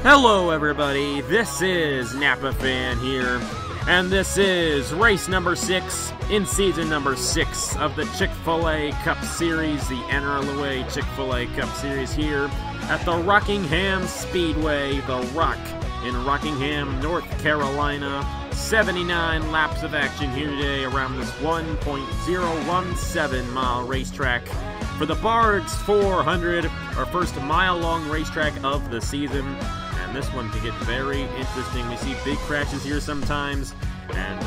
Hello everybody, this is Napa Fan here, and this is race number 6 in season number 6 of the Chick-Fil-A Cup Series, the NRLOA Chick-Fil-A Cup Series here at the Rockingham Speedway, the Rock in Rockingham, North Carolina. 79 laps of action here today around this 1.017 mile racetrack for the Barq 400, our first mile-long racetrack of the season. And this one can get very interesting. We see big crashes here sometimes, and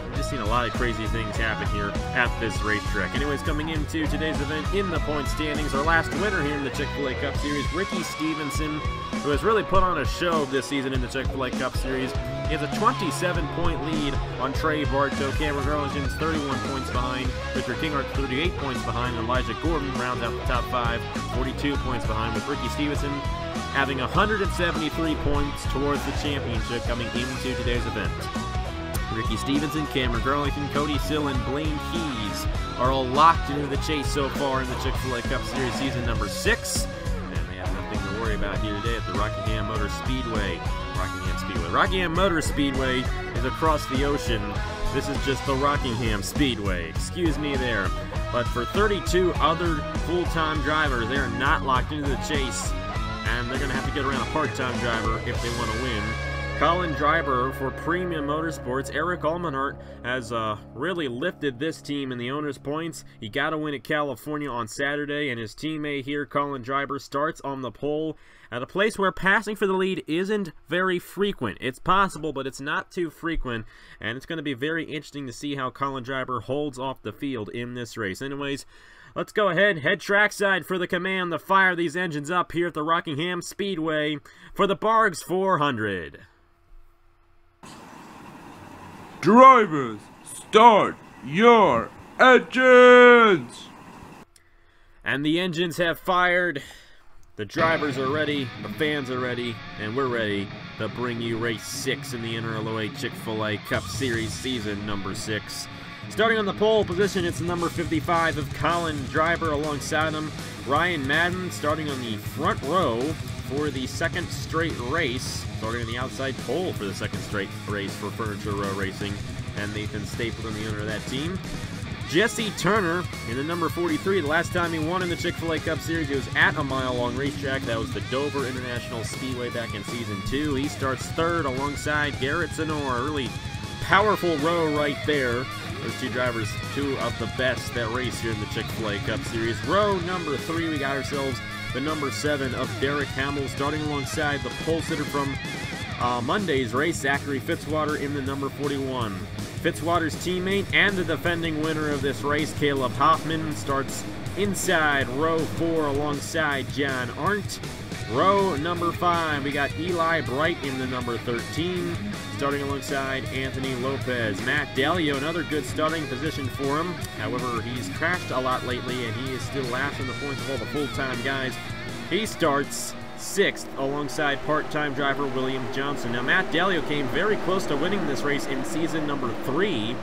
we've just seen a lot of crazy things happen here at this racetrack. Anyways, coming into today's event in the point standings, our last winner here in the Chick-Fil-A Cup Series, Ricky Stevenson, who has really put on a show this season in the Chick-Fil-A Cup Series. He has a 27-point lead on Trey Barq. Cameron Garlington's 31 points behind, Richard Kinghart 38 points behind, and Elijah Gordon rounds out the top 5, 42 points behind, with Ricky Stevenson having 173 points towards the championship coming into today's event. Ricky Stevenson, Cameron Garlington, Cody Sill, and Blaine Keys are all locked into the chase so far in the Chick-Fil-A Cup Series season number 6. And they have nothing to worry about here today at the Rockingham Speedway. Rockingham Motor Speedway is across the ocean. This is just the Rockingham Speedway. Excuse me there. But for 32 other full-time drivers, they are not locked into the chase, and they're going to have to get around a part-time driver if they want to win. Colin Driver for Premium Motorsports, Eric Almanhart, has really lifted this team in the owner's points. He got a win at California on Saturday, and his teammate here, Colin Driver, starts on the pole at a place where passing for the lead isn't very frequent. It's possible, but it's not too frequent, and it's going to be very interesting to see how Colin Driver holds off the field in this race. Anyways, let's go ahead, head trackside for the command to fire these engines up here at the Rockingham Speedway for the Barq 400. Drivers, start your engines! And the engines have fired. The drivers are ready, the fans are ready, and we're ready to bring you race 6 in the NRLOA Chick-Fil-A Cup Series season number 6. Starting on the pole position, it's number 55 of Colin Driver. Alongside him, Ryan Madden, starting on the front row for the second straight race. Starting on the outside pole for the second straight race for Furniture Row Racing. And Nathan Stapleton, the owner of that team. Jesse Turner in the number 43. The last time he won in the Chick-Fil-A Cup Series, he was at a mile-long racetrack. That was the Dover International Speedway back in Season 2. He starts third alongside Garrett Zenor. Really powerful row right there. Those two drivers, two of the best that race here in the Chick-Fil-A Cup Series. Row number 3, we got ourselves the number 7 of Derek Hamill, starting alongside the pole sitter from Monday's race, Zachary Fitzwater, in the number 41. Fitzwater's teammate and the defending winner of this race, Caleb Hoffman, starts inside row 4 alongside John Arndt. Row number 5, we got Eli Bright in the number 13, starting alongside Anthony Lopez. Matt Dalio, another good starting position for him. However, he's crashed a lot lately, and he is still last in the points of all the full-time guys. He starts 6th alongside part-time driver William Johnson. Now, Matt Dalio came very close to winning this race in season number 3,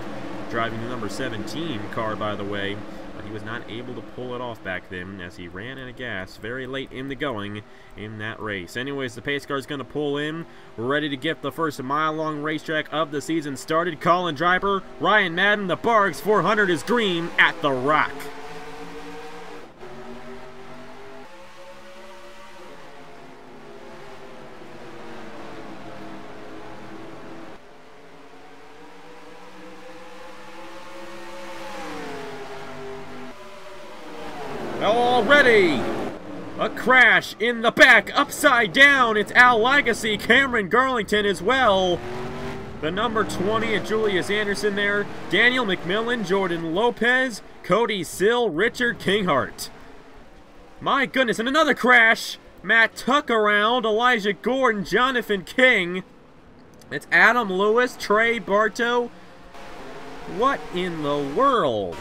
driving the number 17 car, by the way. But he was not able to pull it off back then as he ran out of gas very late in the going in that race. Anyways, the pace car is going to pull in. We're ready to get the first mile-long racetrack of the season started. Colin Driver, Ryan Madden, the Barq 400 is green at the Rock. Already, a crash in the back, upside down. It's Al Legacy, Cameron Garlington as well. The number 20 of Julius Anderson there. Daniel McMillan, Jordan Lopez, Cody Sill, Richard Kinghart. My goodness, and another crash. Matt Tuck around, Elijah Gordon, Jonathan King. It's Adam Lewis, Trey Barto. What in the world?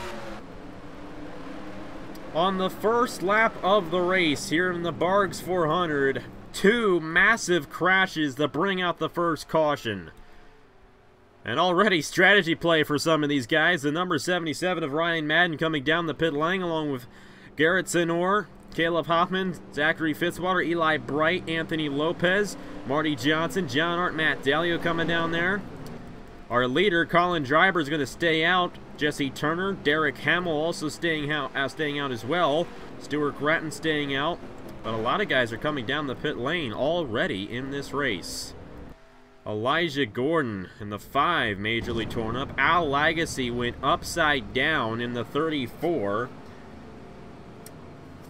On the first lap of the race here in the Barq 400, 2 massive crashes to bring out the first caution. And already strategy play for some of these guys. The number 77 of Ryan Madden coming down the pit lane along with Garrett Zenor. Caleb Hoffman, Zachary Fitzwater, Eli Bright, Anthony Lopez, Marty Johnson, John Art, Matt Dalio coming down there. Our leader, Colin Driver, is going to stay out. Jesse Turner, Derek Hamill also staying out as well. Stuart Gratton staying out. But a lot of guys are coming down the pit lane already in this race. Elijah Gordon in the 5 majorly torn up. Al Lagacy went upside down in the 34.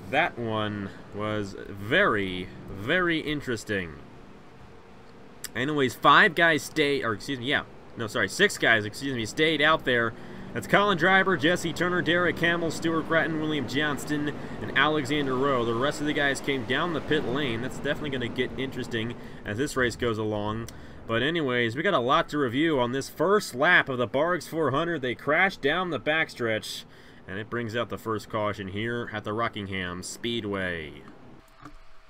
That one was very, very interesting. Anyways, 6 guys, stayed out there. That's Colin Driver, Jesse Turner, Derek Hamill, Stuart Gratton, William Johnston, and Alexander Rowe. The rest of the guys came down the pit lane. That's definitely going to get interesting as this race goes along. But anyways, we got a lot to review on this first lap of the Barq 400. They crashed down the backstretch, and it brings out the first caution here at the Rockingham Speedway.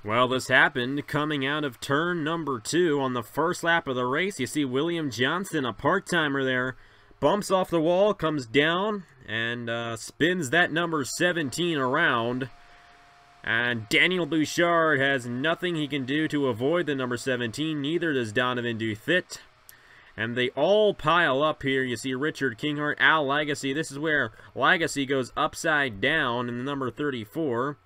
Well, this happened coming out of turn number 2 on the first lap of the race. You see William Johnston, a part-timer there, bumps off the wall, comes down, and spins that number 17 around. And Daniel Bouchard has nothing he can do to avoid the number 17. Neither does Donovan Duthit. And they all pile up here. You see Richard Kinghart, Al Lagacy. This is where Lagacy goes upside down in the number 34.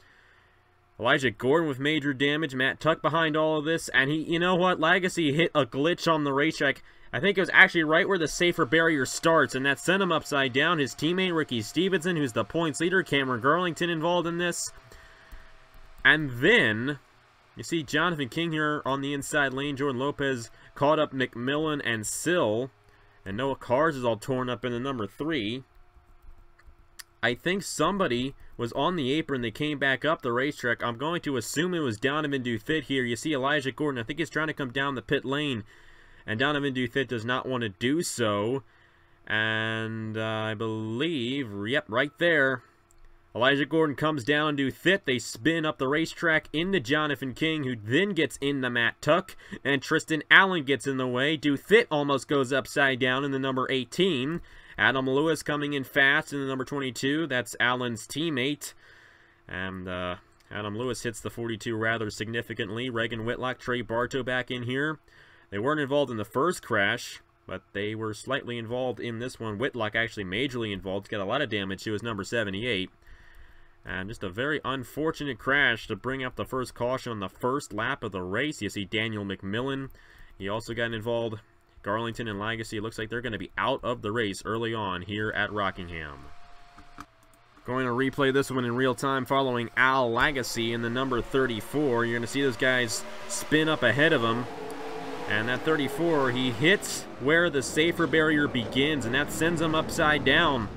Elijah Gordon with major damage. Matt Tuck behind all of this. And you know what? Lagacy hit a glitch on the racetrack. I think it was actually right where the safer barrier starts, and that sent him upside down. His teammate, Ricky Stevenson, who's the points leader, Cameron Garlington involved in this. And then, you see Jonathan King here on the inside lane. Jordan Lopez caught up McMillan and Sill. And Noah Cars is all torn up in the number 3. I think somebody was on the apron. They came back up the racetrack. I'm going to assume it was Donovan Duthit here. You see Elijah Gordon. I think he's trying to come down the pit lane. And Donovan Duthit does not want to do so. And I believe, yep, right there. Elijah Gordon comes down Duthit. They spin up the racetrack into Jonathan King, who then gets into Matt Tuck. And Tristan Allen gets in the way. Duthit almost goes upside down in the number 18. Adam Lewis coming in fast in the number 22. That's Allen's teammate. And Adam Lewis hits the 42 rather significantly. Reagan Whitlock, Trey Bartow back in here. They weren't involved in the first crash, but they were slightly involved in this one. Whitlock actually majorly involved. Got a lot of damage to his number 78. And just a very unfortunate crash to bring up the first caution on the first lap of the race. You see Daniel McMillan. He also got involved. Garlington and Lagacy, looks like they're going to be out of the race early on here at Rockingham. Going to replay this one in real time following Al Lagacy in the number 34. You're going to see those guys spin up ahead of him. And that 34, he hits where the safer barrier begins, and that sends him upside down.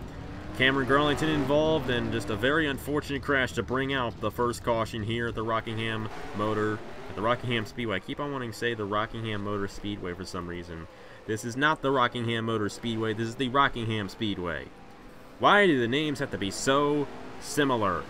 Cameron Garlington involved, and just a very unfortunate crash to bring out the first caution here at the Rockingham Speedway. I keep on wanting to say the Rockingham Motor Speedway for some reason. This is not the Rockingham Motor Speedway. This is the Rockingham Speedway. Why do the names have to be so similar?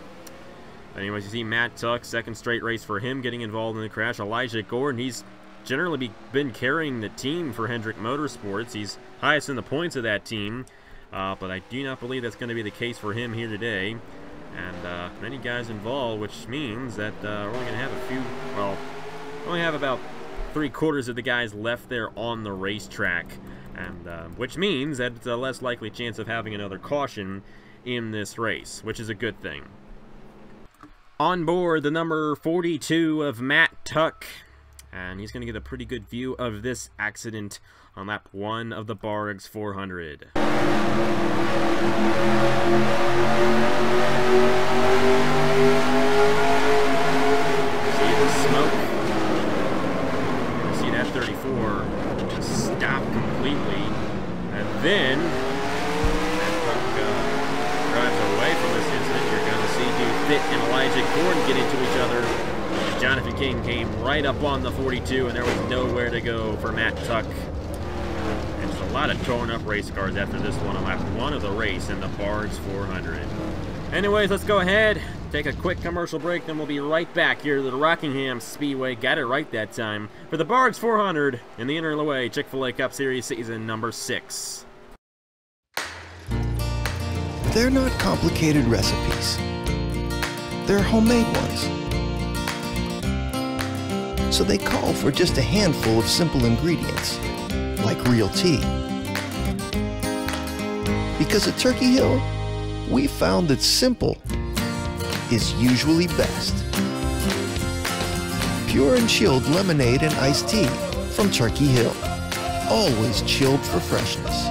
Anyways, you see Matt Tuck, second straight race for him, getting involved in the crash. Elijah Gordon, he's generally been carrying the team for Hendrick Motorsports. He's highest in the points of that team. But I do not believe that's going to be the case for him here today. And many guys involved, which means that we're only going to have a few, well, we only have about 3/4 of the guys left there on the racetrack. And which means that it's a less likely chance of having another caution in this race, which is a good thing. On board, the number 42 of Matt Tuck. And he's going to get a pretty good view of this accident on lap 1 of the Barq 400. See the smoke? You see that 34 just stop completely. And then, as Barq drives away from this incident, you're going to see Duthit and Elijah Gordon get into each other. Jonathan King came right up on the 42, and there was nowhere to go for Matt Tuck. And just a lot of torn up race cars after this one on lap 1 of the race in the Barq 400. Anyways, let's go ahead, take a quick commercial break, then we'll be right back here to the Rockingham Speedway. Got it right that time for the Barq 400 in the NRLOA Chick-Fil-A Cup Series season number 6. They're not complicated recipes. they're homemade ones. So they call for just a handful of simple ingredients, like real tea. Because at Turkey Hill, we found that simple is usually best. Pure and chilled lemonade and iced tea from Turkey Hill. Always chilled for freshness.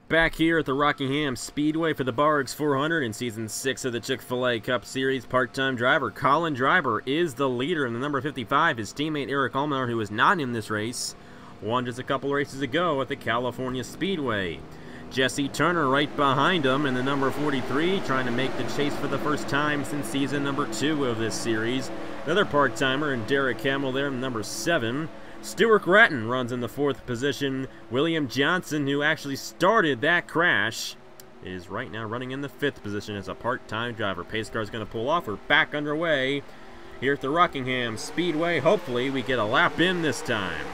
Back here at the Rockingham Speedway for the Barq 400 in Season 6 of the Chick-Fil-A Cup Series, part-time driver Colin Driver is the leader in the number 55. His teammate Eric Allmeyer, who was not in this race, won just a couple races ago at the California Speedway. Jesse Turner right behind him in the number 43, trying to make the chase for the first time since season number 2 of this series. Another part-timer and Derek Hamill there in number 7. Stuart Gratton runs in the 4th position. William Johnson, who actually started that crash, is right now running in the 5th position as a part-time driver. Pace car is going to pull off. We're back underway here at the Rockingham Speedway. Hopefully we get a lap in this time.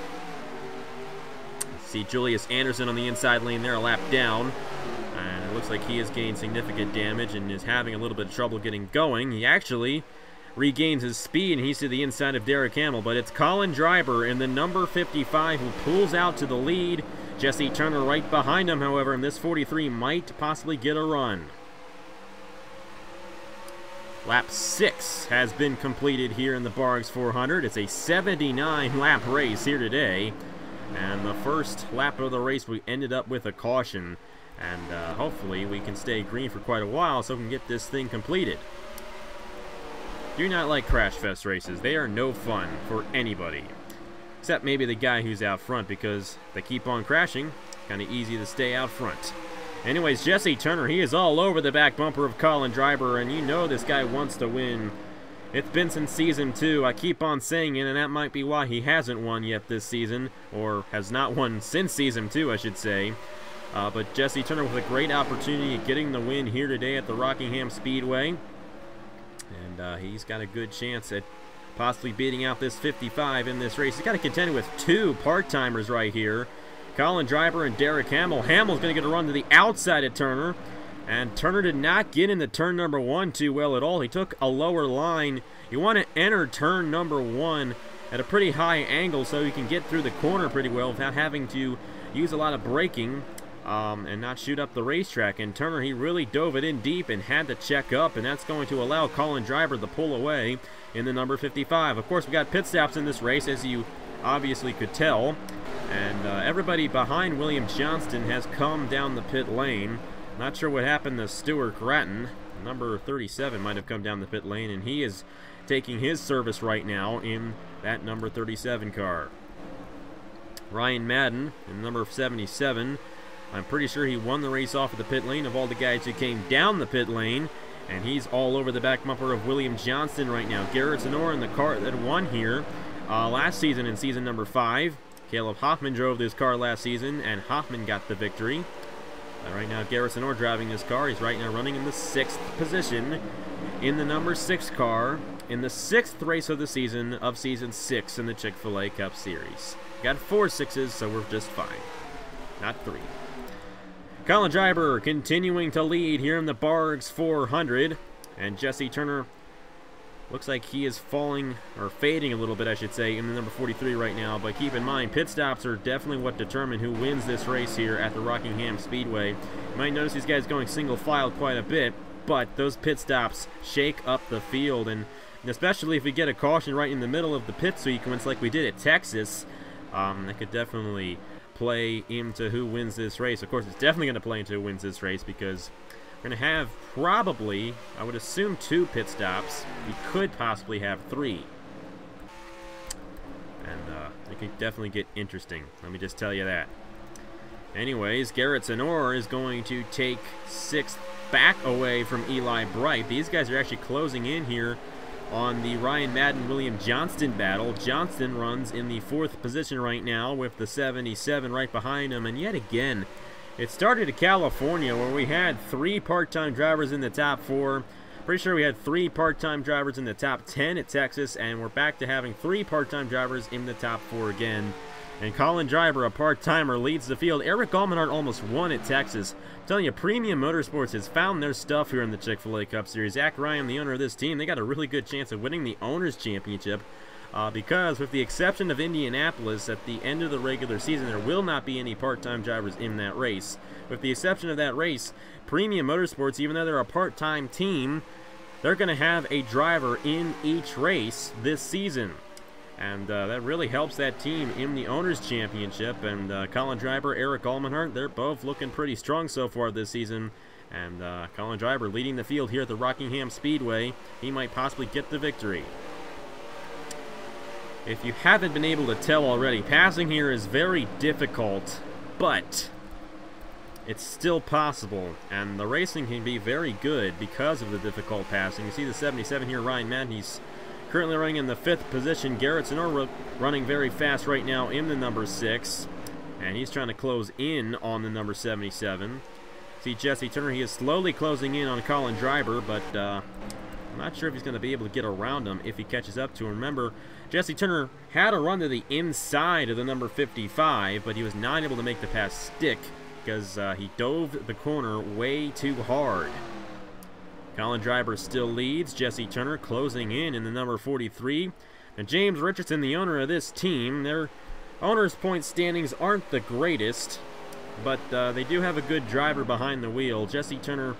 See Julius Anderson on the inside lane there, a lap down. And it looks like he has gained significant damage and is having a little bit of trouble getting going. He actually regains his speed, and he's to the inside of Derek Hamill, but it's Colin Driver in the number 55 who pulls out to the lead. Jesse Turner right behind him, however, and this 43 might possibly get a run. Lap 6 has been completed here in the Barq 400. It's a 79-lap race here today, and the first lap of the race we ended up with a caution, and hopefully we can stay green for quite a while so we can get this thing completed. Do not like Crash Fest races. They are no fun for anybody. Except maybe the guy who's out front, because they keep on crashing. Kind of easy to stay out front. Anyways, Jesse Turner, he is all over the back bumper of Colin Driver, and you know this guy wants to win. It's been since Season 2. I keep on saying it, and that might be why he hasn't won yet this season, or has not won since Season 2, I should say. But Jesse Turner with a great opportunity of getting the win here today at the Rockingham Speedway. And he's got a good chance at possibly beating out this 55 in this race. He's got to contend with 2 part-timers right here. Colin Driver and Derek Hamill. Hamill's going to get a run to the outside of Turner. And Turner did not get into turn number 1 too well at all. He took a lower line. You want to enter turn number 1 at a pretty high angle so you can get through the corner pretty well without having to use a lot of braking. And not shoot up the racetrack. And Turner, he really dove it in deep and had to check up, and that's going to allow Colin Driver to pull away in the number 55. Of course, we got pit stops in this race, as you obviously could tell, and everybody behind William Johnston has come down the pit lane. Not sure what happened to Stuart Gratton. Number 37 might have come down the pit lane, and he is taking his service right now in that number 37 car. Ryan Madden in number 77. I'm pretty sure he won the race off of the pit lane of all the guys who came down the pit lane, and he's all over the back bumper of William Johnston right now. Garrett Sonora in the car that won here last season in season number 5. Caleb Hoffman drove this car last season, and Hoffman got the victory. Right now, Garrett Sonora driving this car. He's right now running in the 6th position in the number 6 car in the 6th race of the season of season 6 in the Chick-Fil-A Cup Series. Got 4 6s, so we're just fine. Not 3. Colin Driver continuing to lead here in the Barq 400, and Jesse Turner looks like he is falling, or fading a little bit I should say, in the number 43 right now, but keep in mind pit stops are definitely what determine who wins this race here at the Rockingham Speedway. You might notice these guys going single file quite a bit, but those pit stops shake up the field, and especially if we get a caution right in the middle of the pit sequence like we did at Texas, that could definitely play into who wins this race. Of course, it's definitely going to play into who wins this race, because we're going to have probably, I would assume, 2 pit stops. We could possibly have 3. And it could definitely get interesting. Let me just tell you that. Anyways, Garrett Sonora is going to take 6th back away from Eli Bright. These guys are actually closing in here on the Ryan Madden-William Johnston battle. Johnston runs in the 4th position right now with the 77 right behind him. And yet again, it started at California where we had 3 part-time drivers in the top 4. Pretty sure we had 3 part-time drivers in the top 10 at Texas, and we're back to having 3 part-time drivers in the top 4 again. And Colin Driver, a part-timer, leads the field. Eric Almenard almost won at Texas. I'm telling you, Premium Motorsports has found their stuff here in the Chick-Fil-A Cup Series. Zach Ryan, the owner of this team, they got a really good chance of winning the Owners' Championship because, with the exception of Indianapolis, at the end of the regular season, there will not be any part-time drivers in that race. With the exception of that race, Premium Motorsports, even though they're a part-time team, they're going to have a driver in each race this season. And that really helps that team in the Owners' Championship. And Colin Driver, Eric Almenhart, they're both looking pretty strong so far this season. And Colin Driver leading the field here at the Rockingham Speedway. He might possibly get the victory. If you haven't been able to tell already, passing here is very difficult, but it's still possible. And the racing can be very good because of the difficult passing. You see the 77 here, Ryan Madden. He's currently running in the 5th position. Garrett Sonora running very fast right now in the number 6. And he's trying to close in on the number 77. See Jesse Turner, he is slowly closing in on Colin Driver, but I'm not sure if he's going to be able to get around him if he catches up to him. Remember, Jesse Turner had a run to the inside of the number 55, but he was not able to make the pass stick because he dove the corner way too hard. Colin Driver still leads. Jesse Turner closing in the number 43. And James Richardson, the owner of this team, their owner's point standings aren't the greatest, but they do have a good driver behind the wheel. Jesse Turner,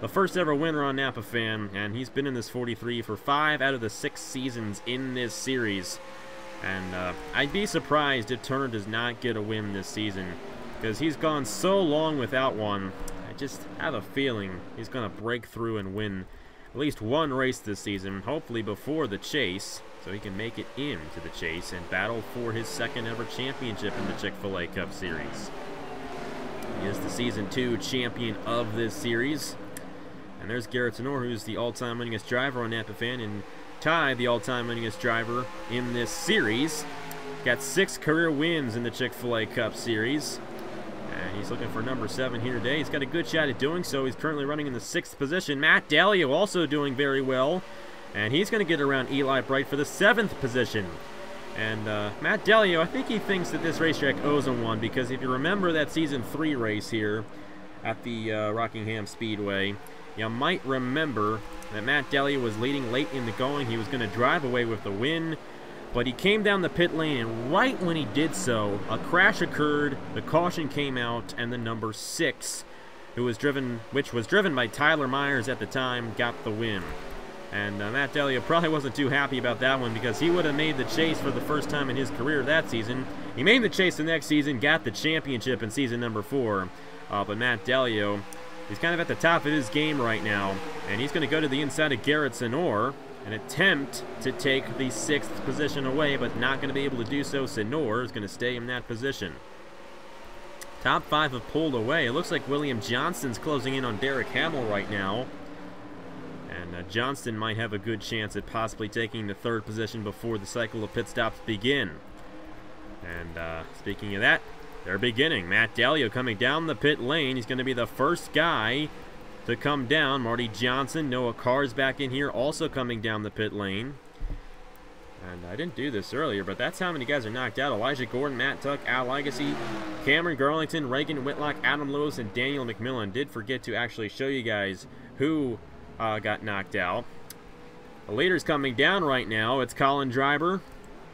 the first ever winner on Napa Fan, and he's been in this 43 for 5 out of the 6 seasons in this series. And I'd be surprised if Turner does not get a win this season, because he's gone so long without one. I just have a feeling he's going to break through and win at least one race this season, hopefully before the chase, so he can make it into the chase and battle for his 2nd ever championship in the Chick-Fil-A Cup Series. He is the Season 2 champion of this series. And there's Garrett Sonora, who's the all-time winningest driver on Napa Fan, and Ty, the all-time winningest driver in this series. Got 6 career wins in the Chick-Fil-A Cup Series. And he's looking for number 7 here today. He's got a good shot at doing so. He's currently running in the 6th position. Matt Dalio also doing very well. And he's going to get around Eli Bright for the 7th position. And Matt Dalio, I think he thinks that this racetrack owes him one, because if you remember that Season 3 race here at the Rockingham Speedway, you might remember that Matt Dalio was leading late in the going. He was going to drive away with the win, but he came down the pit lane, and right when he did so, a crash occurred, the caution came out, and the number 6, which was driven by Tyler Myers at the time, got the win. And Matt Dalio probably wasn't too happy about that one, because he would have made the chase for the first time in his career that season. He made the chase the next season, got the championship in season number 4. But Matt Dalio, he's kind of at the top of his game right now, and he's going to go to the inside of Garrett Sonora and attempt to take the 6th position away, but not going to be able to do so. Sonora is going to stay in that position. Top 5 have pulled away. It looks like William Johnston's closing in on Derek Hamill right now. And Johnston might have a good chance at possibly taking the 3rd position before the cycle of pit stops begin. And speaking of that, they're beginning. Matt Dalio coming down the pit lane. He's going to be the first guy to come down. Marty Johnson, Noah Carr's back in here, also coming down the pit lane. And I didn't do this earlier, but that's how many guys are knocked out. Elijah Gordon, Matt Tuck, Al Legacy, Cameron Garlington, Reagan Whitlock, Adam Lewis, and Daniel McMillan. Did forget to actually show you guys who got knocked out. The leader's coming down right now. It's Colin Driver,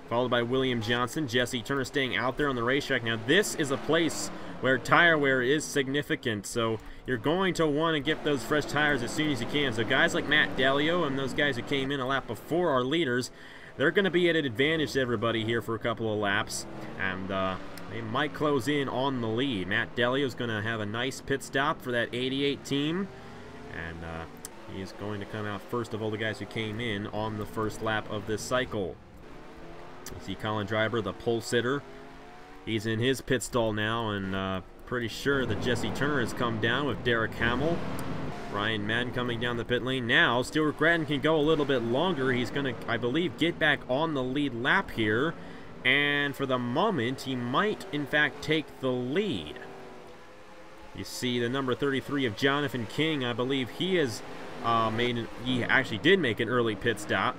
followed by William Johnson. Jesse Turner staying out there on the racetrack. Now, this is a place where tire wear is significant, so you're going to want to get those fresh tires as soon as you can. So guys like Matt Dalio and those guys who came in a lap before our leaders, they're going to be at an advantage to everybody here for a couple of laps, and they might close in on the lead. Matt Dalio is going to have a nice pit stop for that 88 team, and he is going to come out first of all the guys who came in on the first lap of this cycle. You see Colin Driver, the pole sitter. He's in his pit stall now, and pretty sure that Jesse Turner has come down with Derek Hamill. Ryan Madden coming down the pit lane now. Stuart Gratton can go a little bit longer. He's going to, I believe, get back on the lead lap here. And for the moment, he might, in fact, take the lead. You see the number 33 of Jonathan King. I believe he has he actually did make an early pit stop.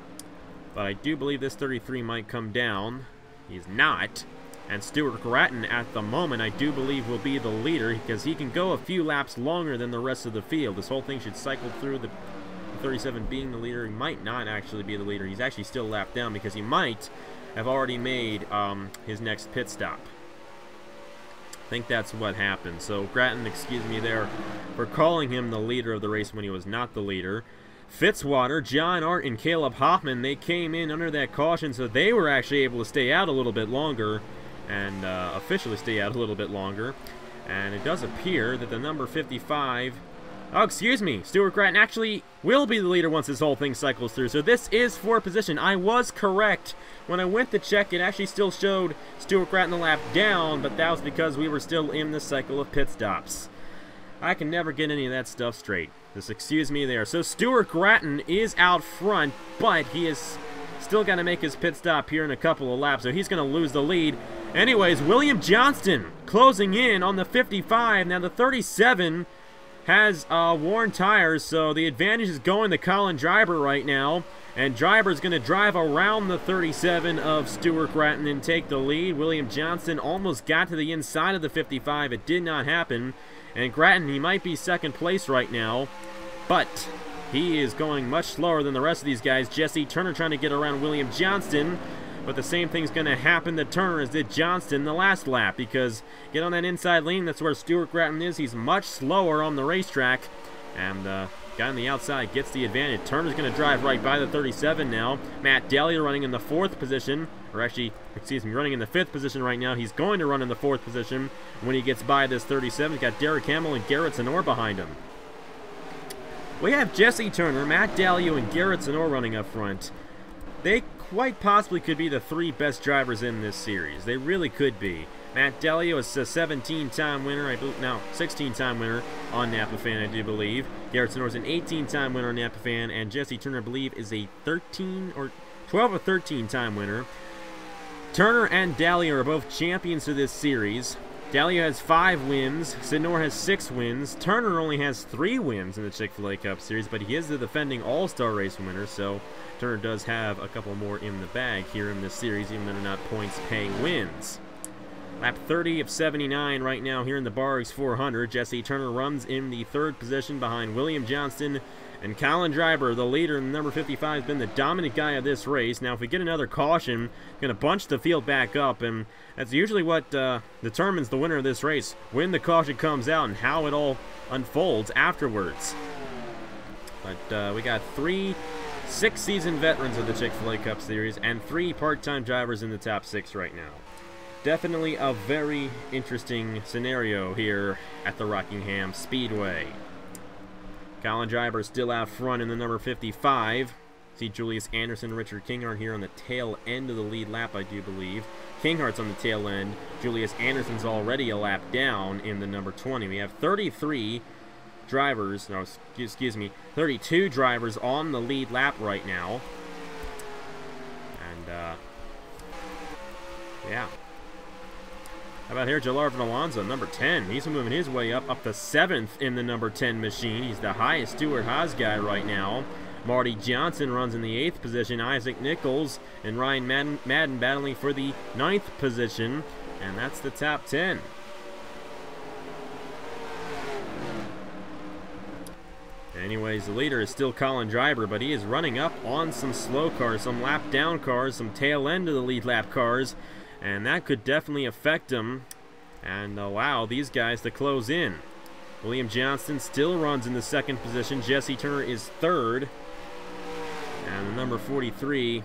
But I do believe this 33 might come down. He's not. And Stuart Gratton, at the moment, I do believe will be the leader because he can go a few laps longer than the rest of the field. This whole thing should cycle through the 37 being the leader. He might not actually be the leader. He's actually still lapped down because he might have already made his next pit stop. I think that's what happened. So Gratton, excuse me there for calling him the leader of the race when he was not the leader. Fitzwater, John Art, and Caleb Hoffman, they came in under that caution, so they were actually able to stay out a little bit longer and officially stay out a little bit longer. And it does appear that the number 55... Oh, excuse me. Stuart Gratton actually will be the leader once this whole thing cycles through. So this is for position. I was correct. When I went to check, it actually still showed Stuart Gratton the lap down, but that was because we were still in the cycle of pit stops. I can never get any of that stuff straight. Just excuse me there. So Stuart Gratton is out front, but he is still got to make his pit stop here in a couple of laps, so he's going to lose the lead. Anyways, William Johnston closing in on the 55. Now the 37 has worn tires, so the advantage is going to Colin Driver right now. And Driver's going to drive around the 37 of Stuart Gratton and take the lead. William Johnston almost got to the inside of the 55. It did not happen. And Gratton, he might be second place right now, but he is going much slower than the rest of these guys. Jesse Turner trying to get around William Johnston. But the same thing's going to happen to Turner as did Johnston the last lap, because get on that inside lane, that's where Stuart Gratton is. He's much slower on the racetrack, and guy on the outside gets the advantage. Turner's going to drive right by the 37 now. Matt Delia running in the 4th position, or actually, excuse me, running in the 5th position right now. He's going to run in the 4th position when he gets by this 37. He's got Derek Hamill and Garrett Sonor behind him. We have Jesse Turner, Matt Delia, and Garrett Sonor running up front. They quite possibly could be the 3 best drivers in this series. They really could be. Matt Delia is a 17-time winner, I believe, no, 16-time winner on Napa Fan, I do believe. Garrett Sonor is an 18-time winner on Napa Fan, and Jesse Turner, I believe, is a 12 or 13-time winner. Turner and Delia are both champions of this series. Delia has 5 wins. Sonor has 6 wins. Turner only has 3 wins in the Chick-Fil-A Cup Series, but he is the defending All-Star Race winner, so Turner does have a couple more in the bag here in this series, even though they're not points-paying wins. Lap 30 of 79 right now here in the Barq's 400. Jesse Turner runs in the 3rd position behind William Johnston, and Colin Driver, the leader in the number 55, has been the dominant guy of this race. Now, if we get another caution, going to bunch the field back up, and that's usually what determines the winner of this race, when the caution comes out and how it all unfolds afterwards. But we got 3 6-season veterans of the Chick-Fil-A Cup Series and 3 part-time drivers in the top 6 right now. Definitely a very interesting scenario here at the Rockingham Speedway. Colin Driver still out front in the number 55. See Julius Anderson, Richard Kinghart here on the tail end of the lead lap, I do believe. Kinghart's on the tail end. Julius Anderson's already a lap down in the number 20. We have 33 drivers, no, excuse me, 32 drivers on the lead lap right now. And, yeah. How about here, Jalarvin Alonso, number 10. He's moving his way up to 7th in the number 10 machine. He's the highest Stuart Haas guy right now. Marty Johnson runs in the 8th position. Isaac Nichols and Ryan Madden battling for the 9th position. And that's the top 10. Anyways, the leader is still Colin Driver, but he is running up on some slow cars, some lap down cars, some tail end of the lead lap cars. And that could definitely affect him and allow these guys to close in. William Johnston still runs in the 2nd position. Jesse Turner is 3rd. And the number 43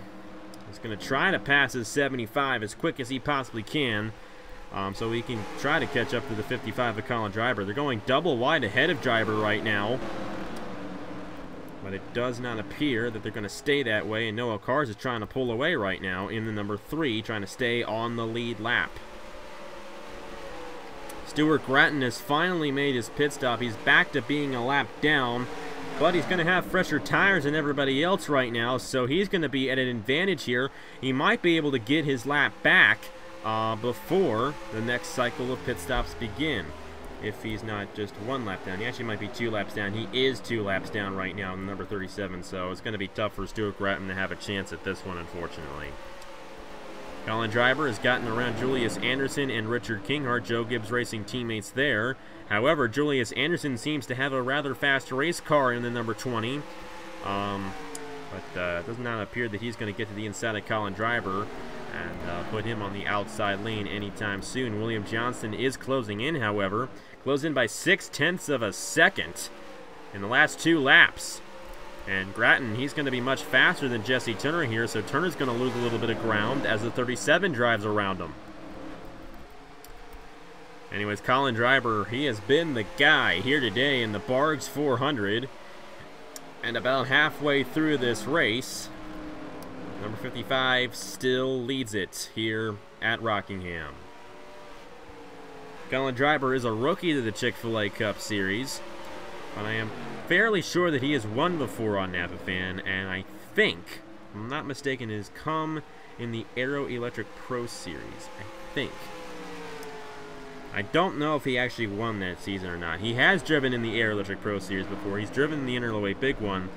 is going to try to pass his 75 as quick as he possibly can. So he can try to catch up to the 55 of Colin Driver. They're going double wide ahead of Driver right now. But it does not appear that they're going to stay that way, and Noah Cars is trying to pull away right now in the number 3, trying to stay on the lead lap. Stuart Gratton has finally made his pit stop. He's back to being a lap down, but he's going to have fresher tires than everybody else right now, so he's going to be at an advantage here. He might be able to get his lap back before the next cycle of pit stops begin. If he's not just 1 lap down. He actually might be 2 laps down. He is 2 laps down right now in number 37, so it's going to be tough for Stuart Gratton to have a chance at this one, unfortunately. Colin Driver has gotten around Julius Anderson and Richard Kinghart, Joe Gibbs Racing teammates there. However, Julius Anderson seems to have a rather fast race car in the number 20. But it does not appear that he's going to get to the inside of Colin Driver and put him on the outside lane anytime soon. William Johnston is closing in, however. Closed in by 0.6 of a second in the last 2 laps. And Grattan, he's going to be much faster than Jesse Turner here, so Turner's going to lose a little bit of ground as the 37 drives around him. Anyways, Colin Driver, he has been the guy here today in the Barq's 400. And about halfway through this race, number 55 still leads it here at Rockingham. Colin Driver is a rookie to the Chick-Fil-A Cup Series, but I am fairly sure that he has won before on NAPAFan, and I think, if I'm not mistaken, has come in the Aero Electric Pro Series, I think. I don't know if he actually won that season or not. He has driven in the Aero Electric Pro Series before. He's driven in the NRLOA Big One.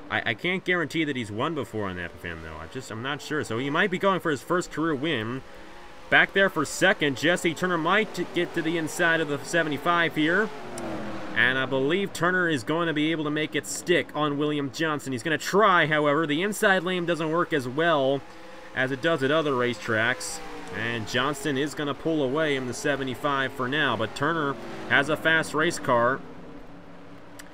I can't guarantee that he's won before on NAPAFan, though. I'm not sure. So he might be going for his first career win. Back there for second, Jesse Turner might get to the inside of the 75 here. And I believe Turner is going to be able to make it stick on William Johnston. He's going to try, however. The inside lane doesn't work as well as it does at other racetracks. And Johnston is going to pull away in the 75 for now. But Turner has a fast race car.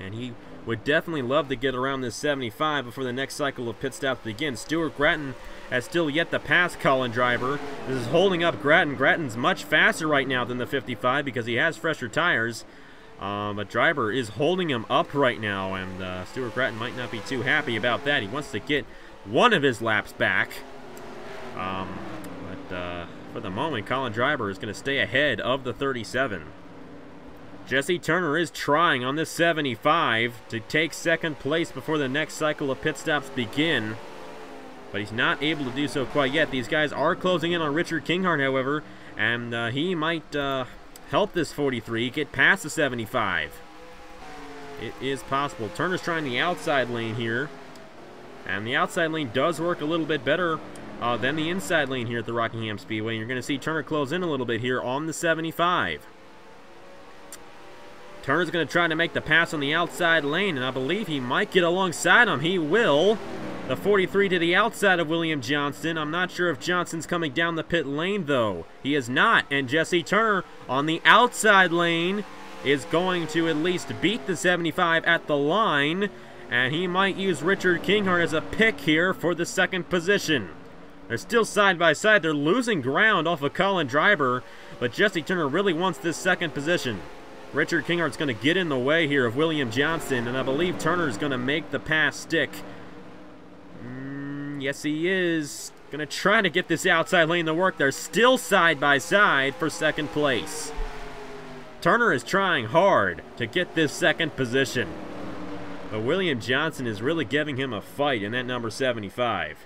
And he would definitely love to get around this 75 before the next cycle of pit stops begins. Stuart Grattan has still yet to pass Colin Driver. This is holding up Grattan. Grattan's much faster right now than the 55 because he has fresher tires. But Driver is holding him up right now, and Stuart Grattan might not be too happy about that. He wants to get one of his laps back. But for the moment, Colin Driver is going to stay ahead of the 37. Jesse Turner is trying on this 75 to take second place before the next cycle of pit stops begin. But he's not able to do so quite yet. These guys are closing in on Richard Kinghart, however, and he might help this 43 get past the 75. It is possible. Turner's trying the outside lane here, and the outside lane does work a little bit better than the inside lane here at the Rockingham Speedway. You're going to see Turner close in a little bit here on the 75. Turner's going to try to make the pass on the outside lane, and I believe he might get alongside him. He will. The 43 to the outside of William Johnston. I'm not sure if Johnston's coming down the pit lane, though. He is not, and Jesse Turner on the outside lane is going to at least beat the 75 at the line, and he might use Richard Kinghart as a pick here for the second position. They're still side by side. They're losing ground off of Colin Driver, but Jesse Turner really wants this second position. Richard Kinghart's going to get in the way here of William Johnston, and I believe Turner's going to make the pass stick. Yes, he is. Going to try to get this outside lane to work. They're still side by side for second place. Turner is trying hard to get this second position, but William Johnston is really giving him a fight in that number 75.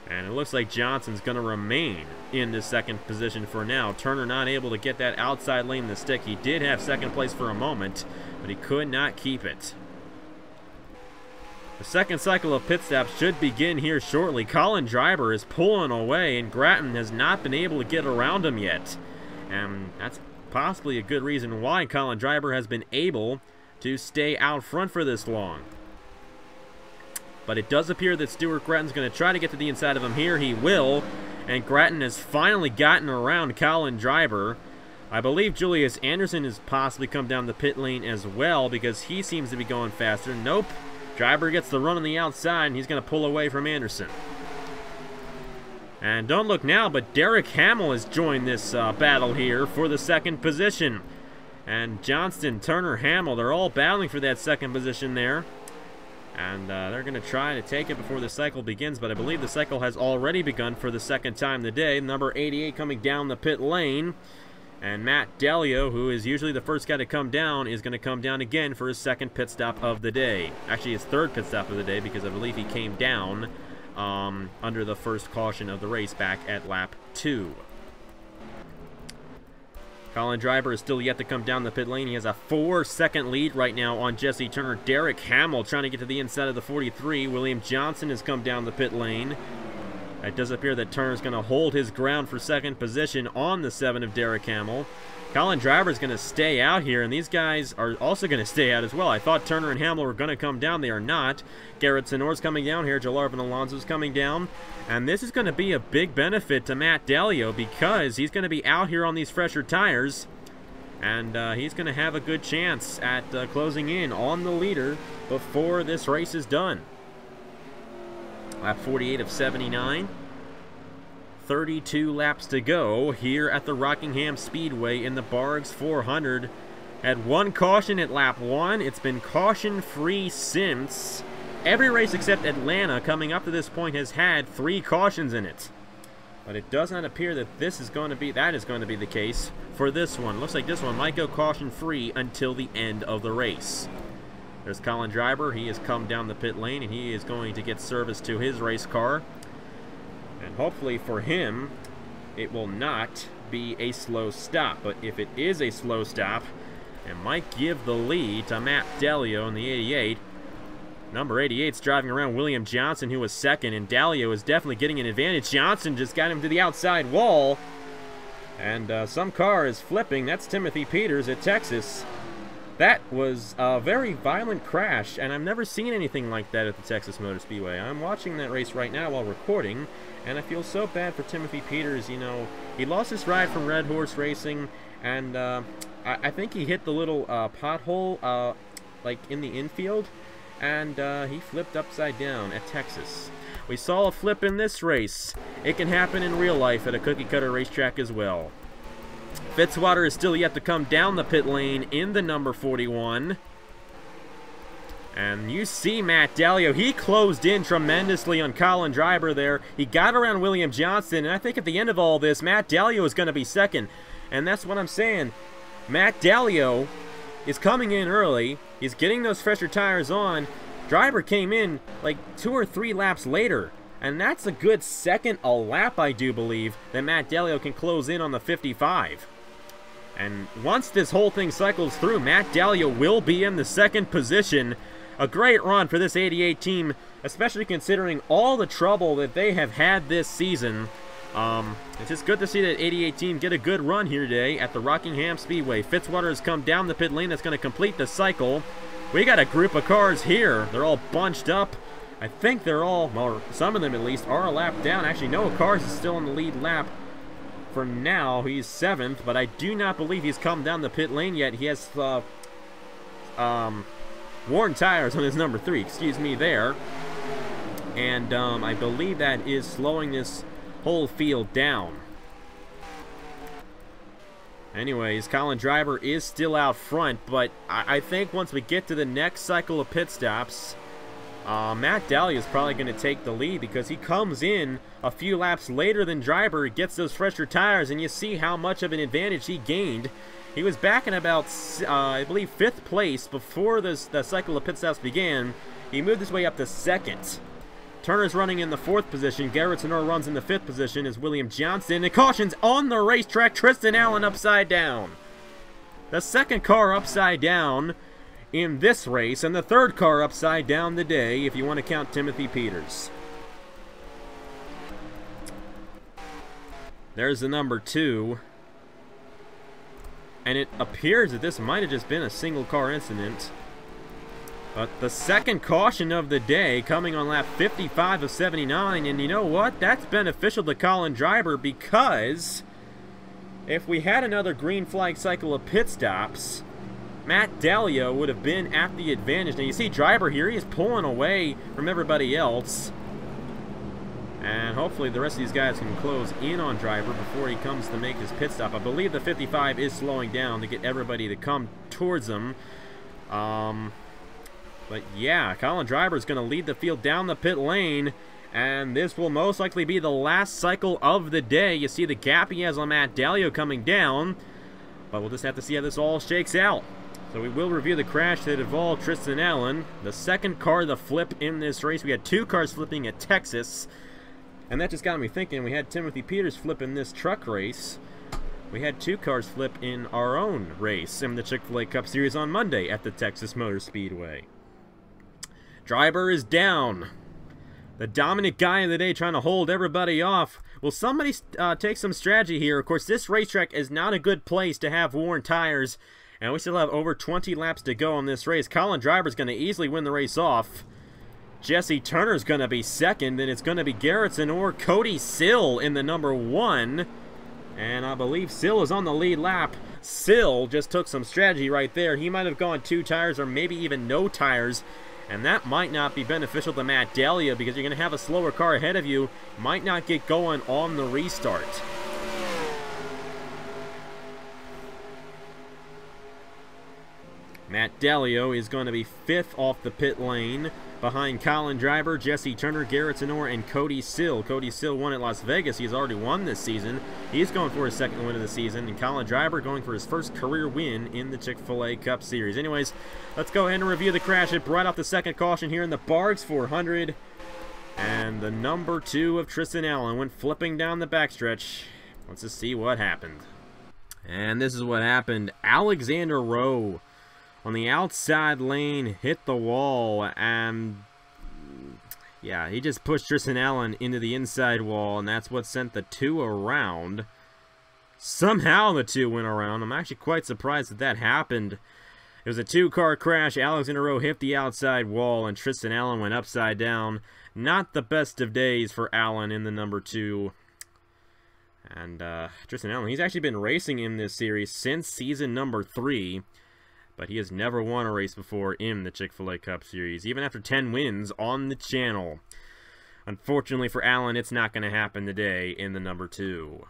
And it looks like Johnston's going to remain in the second position for now. Turner not able to get that outside lane to stick. He did have second place for a moment, but he could not keep it. The second cycle of pit stops should begin here shortly. Colin Driver is pulling away, and Grattan has not been able to get around him yet. And that's possibly a good reason why Colin Driver has been able to stay out front for this long. But it does appear that Stuart Grattan's going to try to get to the inside of him here. He will, and Grattan has finally gotten around Colin Driver. I believe Julius Anderson has possibly come down the pit lane as well because he seems to be going faster. Nope. Driver gets the run on the outside, and he's going to pull away from Anderson. And don't look now, but Derek Hamill has joined this battle here for the second position. And Johnston, Turner, Hamill, they're all battling for that second position there. And they're going to try to take it before the cycle begins, but I believe the cycle has already begun for the second time today. Number 88 coming down the pit lane. And Matt Delio, who is usually the first guy to come down, is going to come down again for his second pit stop of the day. Actually, his third pit stop of the day, because I believe he came down under the first caution of the race back at lap 2. Colin Driver is still yet to come down the pit lane. He has a 4-second lead right now on Jesse Turner. Derek Hamill trying to get to the inside of the 43. William Johnston has come down the pit lane. It does appear that Turner's going to hold his ground for second position on the 7 of Derek Hamill. Colin Driver's going to stay out here, and these guys are also going to stay out as well. I thought Turner and Hamill were going to come down. They are not. Garrett Sonor's coming down here. Jalarvin Alonso's coming down. And this is going to be a big benefit to Matt Dalio because he's going to be out here on these fresher tires. And he's going to have a good chance at closing in on the leader before this race is done. Lap 48 of 79. 32 laps to go here at the Rockingham Speedway in the Barq's 400. Had one caution at lap 1. It's been caution-free since. Every race except Atlanta coming up to this point has had 3 cautions in it. But it does not appear that that is going to be the case for this one. Looks like this one might go caution-free until the end of the race. There's Colin Driver. He has come down the pit lane, and he is going to get service to his race car. And hopefully for him, it will not be a slow stop. But if it is a slow stop, it might give the lead to Matt Dalio in the 88. Number 88's driving around William Johnson, who was second, and Dalio is definitely getting an advantage. Johnson just got him to the outside wall. And some car is flipping. That's Timothy Peters at Texas. That was a very violent crash, and I've never seen anything like that at the Texas Motor Speedway. I'm watching that race right now while recording, and I feel so bad for Timothy Peters. You know, he lost his ride from Red Horse Racing, and I think he hit the little pothole, like in the infield, and he flipped upside down at Texas. We saw a flip in this race. It can happen in real life at a cookie-cutter racetrack as well. Fitzwater is still yet to come down the pit lane in the number 41. And you see Matt Dalio, he closed in tremendously on Colin Driver there. He got around William Johnson, and I think at the end of all this, Matt Dalio is going to be second. And that's what I'm saying. Matt Dalio is coming in early. He's getting those fresher tires on. Driver came in like 2 or 3 laps later. And that's a good second a lap, I do believe, that Matt Dalio can close in on the 55. And once this whole thing cycles through, Matt Dalio will be in the second position. A great run for this 88 team, especially considering all the trouble that they have had this season. It's just good to see that 88 team get a good run here today at the Rockingham Speedway. Fitzwater has come down the pit lane. That's going to complete the cycle. We got a group of cars here. They're all bunched up. I think they're all, or some of them at least, are a lap down. Actually, Noah Cars is still in the lead lap for now. He's 7th, but I do not believe he's come down the pit lane yet. He has worn tires on his number 3, excuse me, there. And I believe that is slowing this whole field down. Anyways, Colin Driver is still out front, but I think once we get to the next cycle of pit stops, Matt Dalio is probably going to take the lead because he comes in a few laps later than Driver, gets those fresher tires, and you see how much of an advantage he gained. He was back in about, I believe, 5th place before the cycle of pit stops began. He moved his way up to 2nd. Turner's running in the 4th position. Garrett Sonor runs in the 5th position as William Johnson. And cautions on the racetrack. Tristan Allen upside down. The 2nd car upside down in this race, and the 3rd car upside down today, if you want to count Timothy Peters. There's the number 2. And it appears that this might have just been a single car incident. But the 2nd caution of the day coming on lap 55 of 79, and you know what? That's beneficial to Colin Driver because if we had another green flag cycle of pit stops, Matt Dalio would have been at the advantage. Now you see Driver here, he is pulling away from everybody else. And hopefully the rest of these guys can close in on Driver before he comes to make his pit stop. I believe the 55 is slowing down to get everybody to come towards him. But yeah, Colin Driver is going to lead the field down the pit lane. And this will most likely be the last cycle of the day. You see the gap he has on Matt Dalio coming down. But we'll just have to see how this all shakes out. So we will review the crash that involved Tristan Allen. The 2nd car to flip in this race. We had 2 cars flipping at Texas. And that just got me thinking, we had Timothy Peters flip in this truck race. We had 2 cars flip in our own race in the Chick-Fil-A Cup Series on Monday at the Texas Motor Speedway. Driver is down. The dominant guy of the day trying to hold everybody off. Will somebody take some strategy here? Of course, this racetrack is not a good place to have worn tires. And we still have over 20 laps to go on this race. Colin Driver's going to easily win the race off. Jesse Turner's going to be second. And it's going to be Garrettson or Cody Sill in the number 1. And I believe Sill is on the lead lap. Sill just took some strategy right there. He might have gone 2 tires or maybe even no tires. And that might not be beneficial to Matt Dalia because you're going to have a slower car ahead of you. Might not get going on the restart. Matt Dalio is going to be 5th off the pit lane behind Colin Driver, Jesse Turner, Garrett Sonor, and Cody Sill. Cody Sill won at Las Vegas. He's already won this season. He's going for his 2nd win of the season, and Colin Driver going for his 1st career win in the Chick-Fil-A Cup Series. Anyways, let's go ahead and review the crash. It brought out the 2nd caution here in the Barq 400. And the number 2 of Tristan Allen went flipping down the backstretch. Let's just see what happened. And this is what happened. Alexander Rowe on the outside lane hit the wall, and yeah, he just pushed Tristan Allen into the inside wall, and that's what sent the 2 around. Somehow the 2 went around. I'm actually quite surprised that that happened. It was a 2-car crash. Alexander Rowe hit the outside wall, and Tristan Allen went upside down. Not the best of days for Allen in the number 2. And Tristan Allen, he's actually been racing in this series since season number 3. But he has never won a race before in the Chick-Fil-A Cup Series, even after 10 wins on the channel. Unfortunately for Allen, it's not going to happen today in the number 2.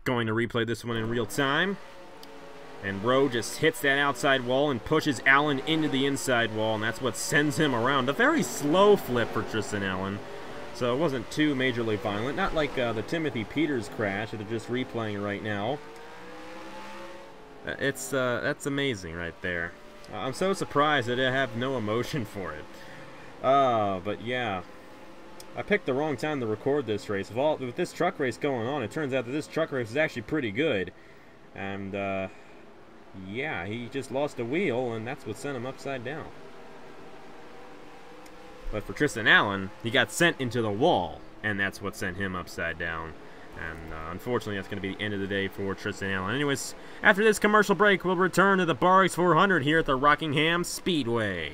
Going to replay this one in real time. And Rowe just hits that outside wall and pushes Allen into the inside wall, and that's what sends him around. A very slow flip for Tristan Allen, so it wasn't too majorly violent. Not like the Timothy Peters crash that they're just replaying right now. That's amazing right there. I'm so surprised that I have no emotion for it. But yeah, I picked the wrong time to record this race. With this truck race going on, it turns out that this truck race is actually pretty good. And yeah, he just lost a wheel, and that's what sent him upside down. But for Tristan Allen, he got sent into the wall, and that's what sent him upside down. And unfortunately, that's going to be the end of the day for Tristan Allen. Anyways, after this commercial break, we'll return to the Barq 400 here at the Rockingham Speedway.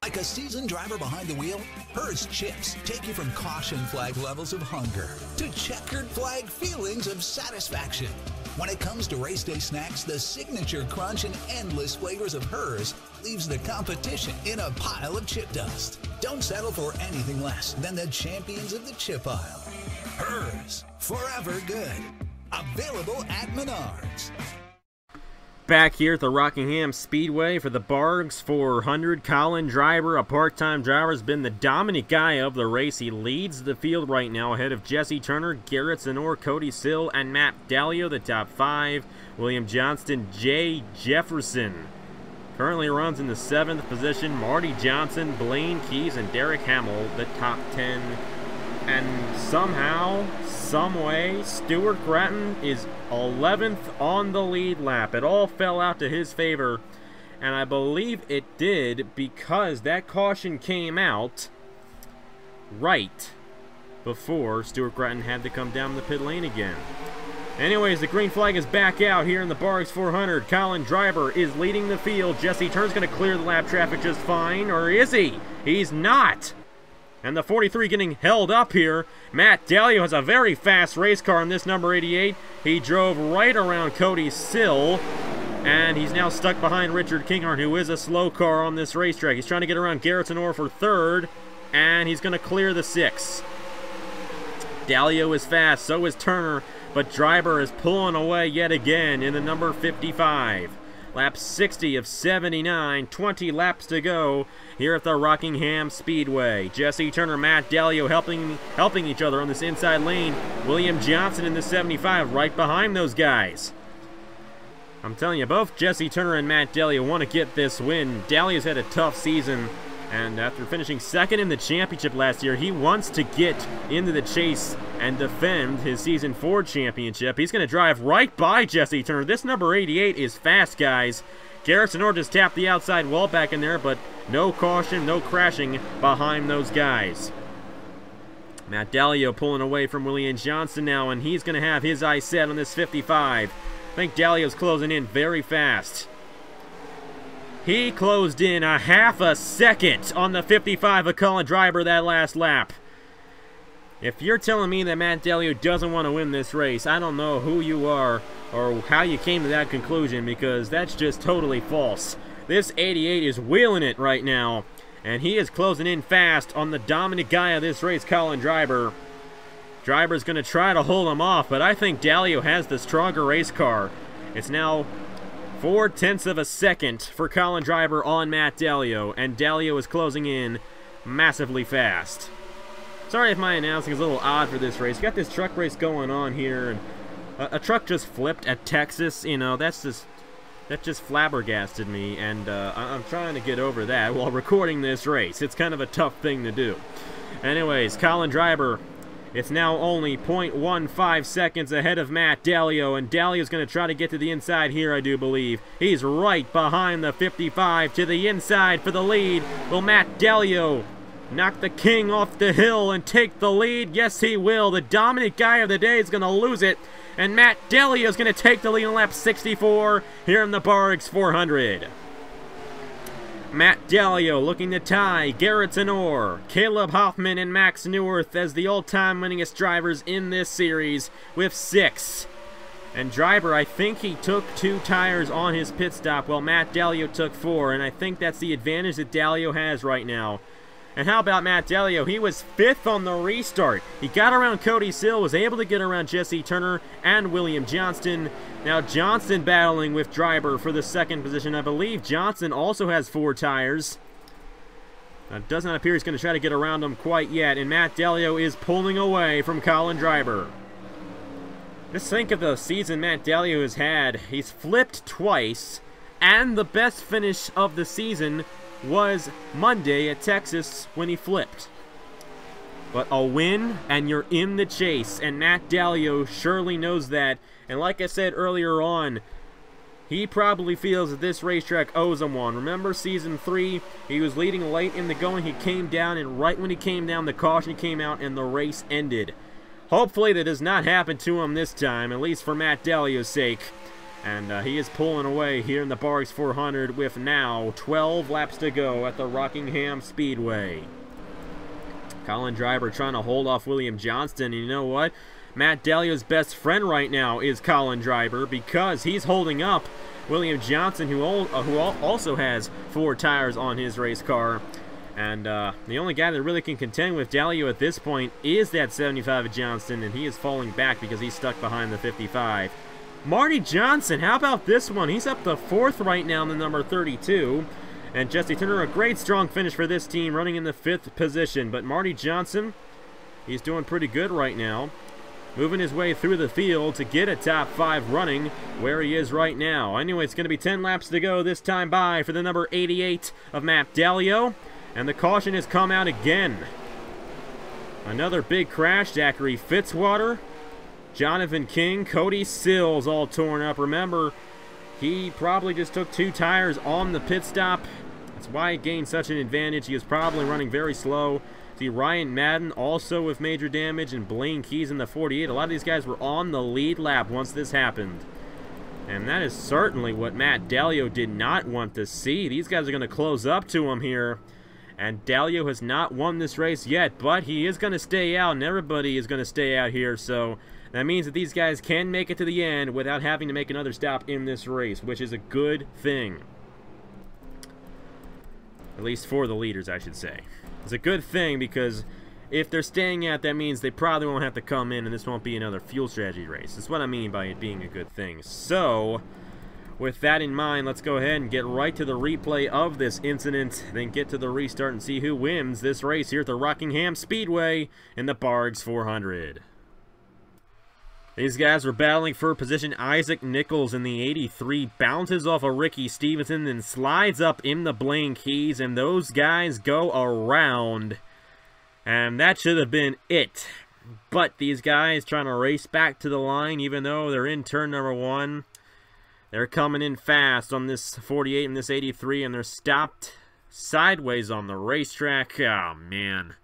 Like a seasoned driver behind the wheel, Hers chips take you from caution flag levels of hunger to checkered flag feelings of satisfaction. When it comes to race day snacks, the signature crunch and endless flavors of Hers leaves the competition in a pile of chip dust. Don't settle for anything less than the champions of the chip aisle. Hers, forever good. Available at Menards. Back here at the Rockingham Speedway for the Barq 400. Colin Driver, a part-time driver, has been the dominant guy of the race. He leads the field right now ahead of Jesse Turner, Garrett Sonor, Cody Sill, and Matt Dalio, the top 5. William Johnston, Jay Jefferson currently runs in the 7th position. Marty Johnson, Blaine Keys, and Derek Hamill, the top 10. And somehow, someway, Stuart Gratton is 11th on the lead lap. It all fell out to his favor, and I believe it did because that caution came out right before Stuart Gratton had to come down the pit lane again. Anyways, the green flag is back out here in the Barq 400. Colin Driver is leading the field. Jesse Turner's going to clear the lap traffic just fine, or is he? He's not. And the 43 getting held up here. Matt Dalio has a very fast race car in this number 88. He drove right around Cody Sill. And he's now stuck behind Richard Kinghorn, who is a slow car on this racetrack. He's trying to get around Garrett Sonor for 3rd. And he's going to clear the 6. Dalio is fast, so is Turner. But Driver is pulling away yet again in the number 55. Lap 60 of 79, 20 laps to go here at the Rockingham Speedway. Jesse Turner, Matt Dalio helping each other on this inside lane. William Johnson in the 75 right behind those guys. I'm telling you, both Jesse Turner and Matt Dalio want to get this win. Dalio's had a tough season, and after finishing 2nd in the championship last year, he wants to get into the chase and defend his Season 4 championship. He's going to drive right by Jesse Turner. This number 88 is fast, guys. Garrett Sonor just tapped the outside wall back in there, but no caution, no crashing behind those guys. Matt Dalio pulling away from William Johnson now, and he's going to have his eyes set on this 55. I think Dalio's closing in very fast. He closed in a half a second on the 55 of Colin Driver that last lap. If you're telling me that Matt Dalio doesn't want to win this race, I don't know who you are or how you came to that conclusion, because that's just totally false. This 88 is wheeling it right now, and he is closing in fast on the dominant guy of this race, Colin Driver. Driver's going to try to hold him off, but I think Dalio has the stronger race car. It's now 0.4 of a second for Colin Driver on Matt Dalio, and Dalio is closing in massively fast. Sorry if my announcing is a little odd for this race. Got this truck race going on here, and a truck just flipped at Texas. You know, that just flabbergasted me, and I'm trying to get over that while recording this race. It's kind of a tough thing to do. Anyways, Colin Driver, it's now only 0.15 seconds ahead of Matt Dalio, and Dalio's going to try to get to the inside here, I do believe. He's right behind the 55 to the inside for the lead. Will Matt Dalio knock the king off the hill and take the lead? Yes, he will. The dominant guy of the day is going to lose it, and Matt Dalio is going to take the lead on lap 64 here in the Barq 400. Matt Dalio looking to tie Garrett Tenor, Caleb Hoffman, and Max Neuwirth as the all-time winningest drivers in this series with 6. And Driver, I think he took 2 tires on his pit stop while Matt Dalio took 4, and I think that's the advantage that Dalio has right now. And how about Matt Dalio? He was 5th on the restart. He got around Cody Sill, was able to get around Jesse Turner and William Johnston. Now Johnston battling with Driver for the 2nd position. I believe Johnston also has 4 tires. Does not appear he's going to try to get around him quite yet. And Matt Dalio is pulling away from Colin Driver. Just think of the season Matt Dalio has had. He's flipped twice, and the best finish of the season was Monday at Texas when he flipped. But a win and you're in the chase, and Matt Dalio surely knows that. And like I said earlier on, he probably feels that this racetrack owes him one. Remember season 3, he was leading late in the going, he came down, and right when he came down, the caution came out and the race ended. Hopefully that does not happen to him this time, at least for Matt Dalio's sake. And he is pulling away here in the Barq 400 with now 12 laps to go at the Rockingham Speedway. Colin Driver trying to hold off William Johnston. And you know what? Matt Dalio's best friend right now is Colin Driver, because he's holding up William Johnson, who also has 4 tires on his race car. And the only guy that really can contend with Dalio at this point is that 75 of Johnston, and he is falling back because he's stuck behind the 55. Marty Johnson, how about this one? He's up to 4th right now in the number 32. And Jesse Turner, a great strong finish for this team, running in the 5th position. But Marty Johnson, he's doing pretty good right now, moving his way through the field to get a top 5 running where he is right now. Anyway, it's going to be 10 laps to go this time by for the number 88 of Matt Dalio. And the caution has come out again. Another big crash. Zachary Fitzwater, Jonathan King, Cody Sills all torn up. Remember, he probably just took 2 tires on the pit stop. That's why he gained such an advantage. He was probably running very slow. See Ryan Madden also with major damage, and Blaine Keys in the 48. A lot of these guys were on the lead lap once this happened. And that is certainly what Matt Dalio did not want to see. These guys are going to close up to him here. And Dalio has not won this race yet, but he is going to stay out, and everybody is going to stay out here. So that means that these guys can make it to the end without having to make another stop in this race, which is a good thing. At least for the leaders, I should say. It's a good thing because if they're staying out, that means they probably won't have to come in, and this won't be another fuel strategy race. That's what I mean by it being a good thing. So with that in mind, let's go ahead and get right to the replay of this incident, then get to the restart and see who wins this race here at the Rockingham Speedway in the Barq 400. These guys were battling for position. Isaac Nichols in the 83 bounces off of Ricky Stevenson and slides up in the Blaine Keys, and those guys go around. And that should have been it. But these guys trying to race back to the line, even though they're in turn number 1. They're coming in fast on this 48 and this 83, and they're stopped sideways on the racetrack. Oh, man.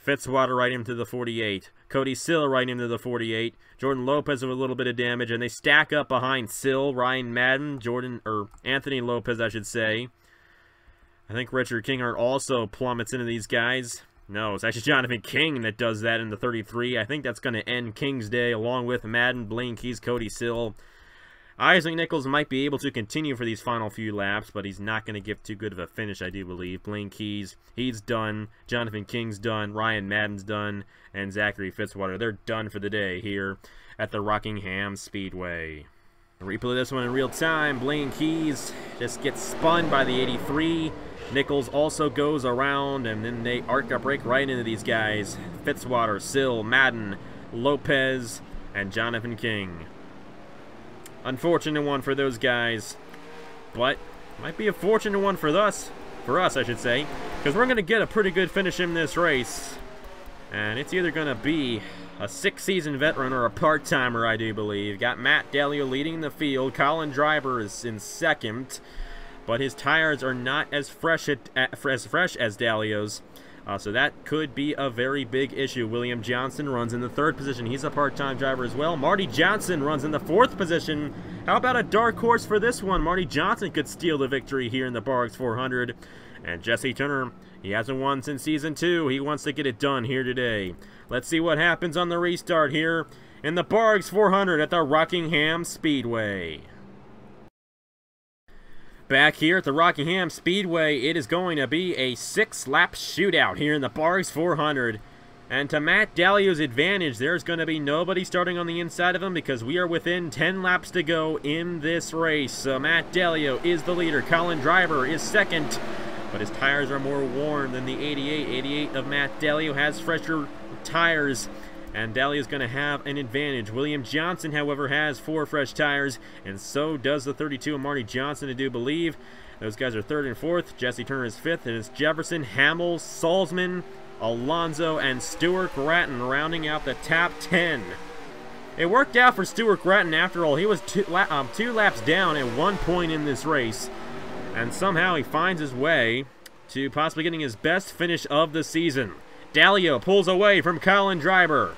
Fitzwater right into the 48. Cody Sill right into the 48. Jordan Lopez with a little bit of damage, and they stack up behind Sill, Ryan Madden, Anthony Lopez, I should say. I think Richard Kinghart also plummets into these guys. No, it's actually Jonathan King that does that in the 33. I think that's going to end King's day, along with Madden, Blaine Keys, Cody Sill. Isaac Nichols might be able to continue for these final few laps, but he's not going to give too good of a finish, I do believe. Blaine Keys, he's done. Jonathan King's done. Ryan Madden's done. And Zachary Fitzwater, they're done for the day here at the Rockingham Speedway. Replay this one in real time. Blaine Keys just gets spun by the 83. Nichols also goes around, and then they arc a break right into these guys. Fitzwater, Sill, Madden, Lopez, and Jonathan King. Unfortunate one for those guys, but might be a fortunate one for us, I should say, because we're going to get a pretty good finish in this race, and it's either going to be a 6-season veteran or a part-timer, I do believe. Got Matt Dalio leading the field. Colin Driver is in second, but his tires are not as fresh as Dalio's. So that could be a very big issue. William Johnson runs in the 3rd position. He's a part-time driver as well. Marty Johnson runs in the 4th position. How about a dark horse for this one? Marty Johnson could steal the victory here in the Barq 400. And Jesse Turner, he hasn't won since Season 2. He wants to get it done here today. Let's see what happens on the restart here in the Barq 400 at the Rockingham Speedway. Back here at the Rockingham Speedway, it is going to be a 6-lap shootout here in the Barq 400. And to Matt Dalio's advantage, there's going to be nobody starting on the inside of him because we are within 10 laps to go in this race. So Matt Dalio is the leader. Colin Driver is second, but his tires are more worn than the 88. 88 of Matt Dalio has fresher tires, and Dalio is going to have an advantage. William Johnson, however, has 4 fresh tires, and so does the 32 of Marty Johnson, I do believe. Those guys are 3rd and 4th. Jesse Turner is 5th, and it's Jefferson, Hamill, Salzman, Alonso, and Stuart Gratton rounding out the top 10. It worked out for Stuart Gratton after all. He was 2 laps down at 1 point in this race, and somehow he finds his way to possibly getting his best finish of the season. Dalio pulls away from Colin Driver.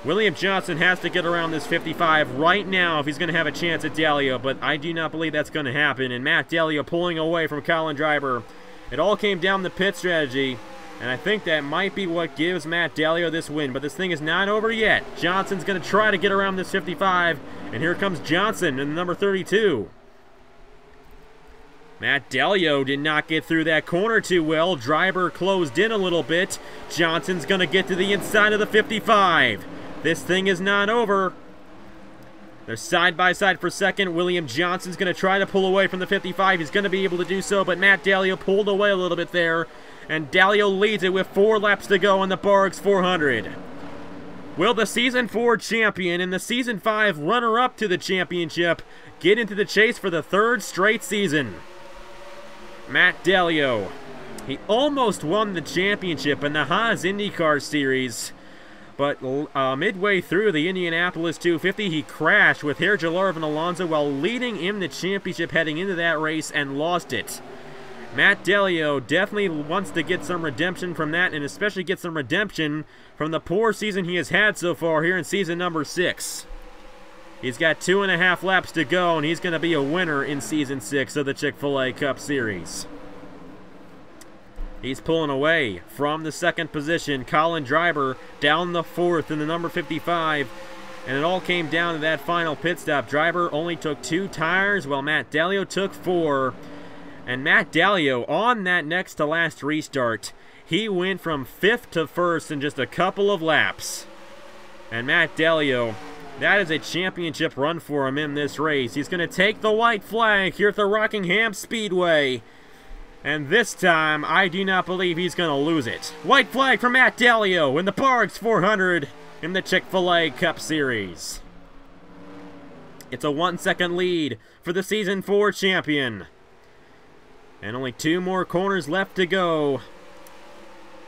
William Johnson has to get around this 55 right now if he's going to have a chance at Dalio, but I do not believe that's going to happen. And Matt Dalio pulling away from Colin Driver. It all came down to pit strategy, and I think that might be what gives Matt Dalio this win. But this thing is not over yet. Johnson's going to try to get around this 55, and here comes Johnson in the number 32. Matt Dalio did not get through that corner too well. Driver closed in a little bit. Johnson's going to get to the inside of the 55. This thing is not over. They're side by side for second. William Johnson's going to try to pull away from the 55. He's going to be able to do so, but Matt Dalio pulled away a little bit there. And Dalio leads it with 4 laps to go on the Barq 400. Will the Season 4 champion and the Season 5 runner-up to the championship get into the chase for the 3rd straight season? Matt Dalio, he almost won the championship in the Haas IndyCar Series, but midway through the Indianapolis 250, he crashed with Hergelarov and Alonso while leading in the championship heading into that race and lost it. Matt Dalio definitely wants to get some redemption from that, and especially get some redemption from the poor season he has had so far here in season number 6. He's got 2.5 laps to go, and he's going to be a winner in Season 6 of the Chick-Fil-A Cup Series. He's pulling away from the 2nd position. Colin Driver down the 4th in the number 55. And it all came down to that final pit stop. Driver only took 2 tires, while Matt Dalio took 4. And Matt Dalio, on that next to last restart, he went from 5th to 1st in just a couple of laps. And Matt Dalio, that is a championship run for him in this race. He's going to take the white flag here at the Rockingham Speedway. And this time, I do not believe he's going to lose it. White flag for Matt Dalio in the Barq 400 in the Chick-Fil-A Cup Series. It's a 1-second lead for the Season 4 champion. And only 2 more corners left to go.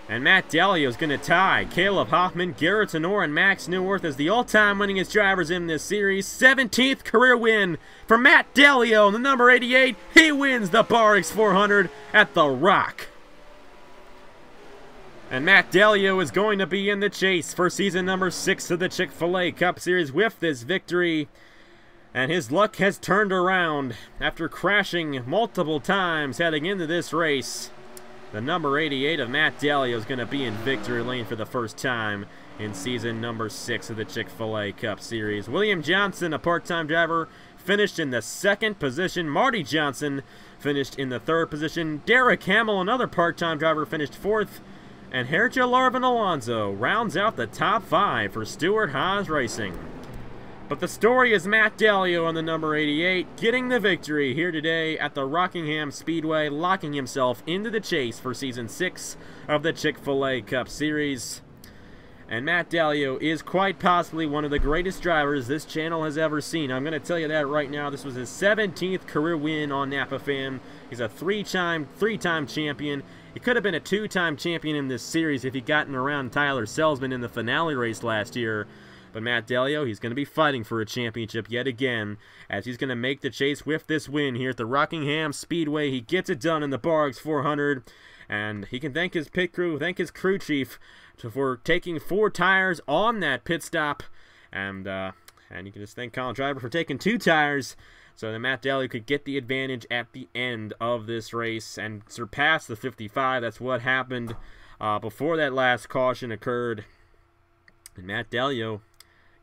And Matt Dalio is going to tie Caleb Hoffman, Garrett Tenor, and Max Newworth as the all-time winningest drivers in this series. 17th career win for Matt Dalio in the number 88. He wins the Barq 400 at the Rock. And Matt Dalio is going to be in the chase for season number 6 of the Chick-Fil-A Cup Series with this victory. And his luck has turned around after crashing multiple times heading into this race. The number 88 of Matt Dalio is going to be in victory lane for the first time in season number 6 of the Chick-Fil-A Cup Series. William Johnson, a part-time driver, finished in the 2nd position. Marty Johnson finished in the 3rd position. Derek Hamill, another part-time driver, finished 4th. And Herja Larvin Alonso rounds out the top 5 for Stewart Haas Racing. But the story is Matt Dalio on the number 88 getting the victory here today at the Rockingham Speedway, locking himself into the chase for season 6 of the Chick-Fil-A Cup Series. And Matt Dalio is quite possibly one of the greatest drivers this channel has ever seen. I'm going to tell you that right now. This was his 17th career win on Napa Fan. He's a three-time champion. He could have been a 2-time champion in this series if he'd gotten around Tyler Selzman in the finale race last year. But Matt Dalio, he's going to be fighting for a championship yet again, as he's going to make the chase with this win here at the Rockingham Speedway. He gets it done in the Barq 400, and he can thank his pit crew, thank his crew chief for taking 4 tires on that pit stop, and you can just thank Colin Driver for taking 2 tires, so that Matt Dalio could get the advantage at the end of this race and surpass the 55. That's what happened before that last caution occurred. And Matt Dalio